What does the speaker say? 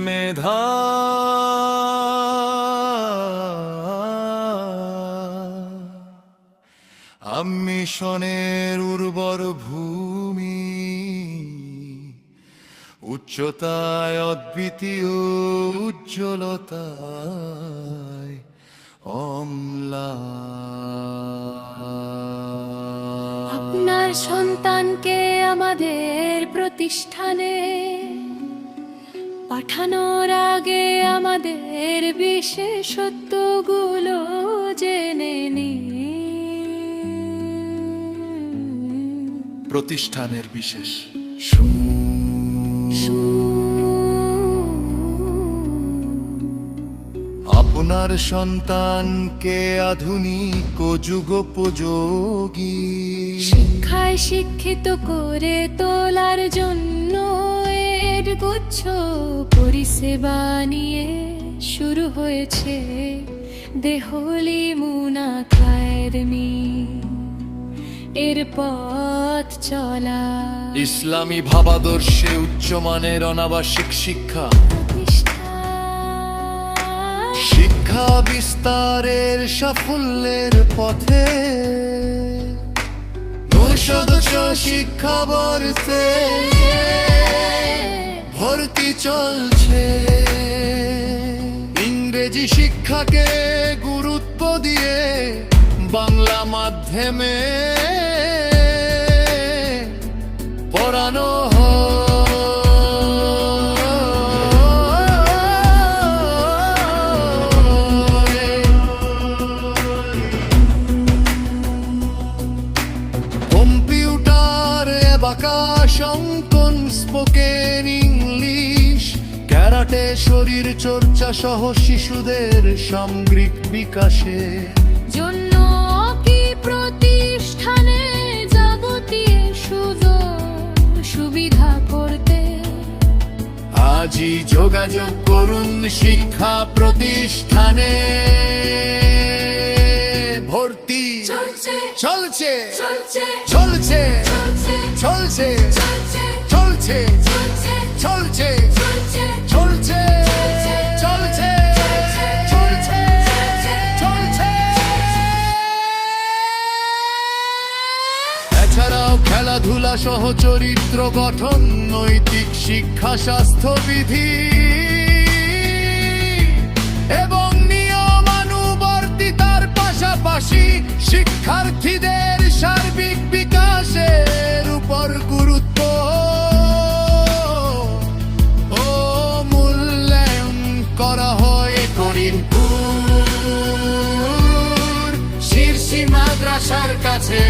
মেধা মিশনের উর্বর ভূমি, উচ্চতায় অদ্বিতীয় উজ্জ্বলতায় অম্লা। আপনার সন্তানকে আমাদের প্রতিষ্ঠানে পাঠানোর আগে আমাদের বিশেষত্বগুলো জেনে নিন। প্রতিষ্ঠানের বিশেষ আপনার সন্তানকে আধুনিক ও যুগোপযোগী শিক্ষায় শিক্ষিত করে তোলার জন্য এর গুচ্ছ পরিষেবা নিয়ে শুরু হয়েছে দেহলি মুনা একাডেমি। এর পথ চলা ইসলামী ভাবাদর্শে উচ্চমানের অনাবাসিক শিক্ষা, শিক্ষা বিস্তারের সাফল্যের পথে নূশদশ শিক্ষা বর্ষে ভর্তি চলছে। ইংরেজি শিক্ষাকে গুরুত্ব দিয়ে বাংলা মাধ্যমে পড়ানো কম্পিউটার, অ্যাবাকাস, অঙ্কন, স্পোকেন ইংলিশ, ক্যারাটে, শরীর চর্চা সহ শিশুদের সামগ্রিক বিকাশে জন্য কি প্রতিষ্ঠানে যাবতীয় সুযোগ সুবিধা করতে আজই যোগাযোগ করুন শিক্ষা প্রতিষ্ঠানে। ভর্তি চলছে চলছে চলছে চলছে চলছে চলছে চলছে চলছে চলছে চলছে চলছে চলছে। এছাড়াও খেলাধুলা সহ চরিত্র গঠন, নৈতিক শিক্ষা, স্বাস্থ্যবিধি এবং নিয়মানুবর্তিতার পাশাপাশি শিক্ষার্থীদের সার্বিক বিকাশের উপর গুরুত্ব ও মূল্যায়ন করা হয় করিমপুর শীর্ষি মাদ্রাসার কাছে।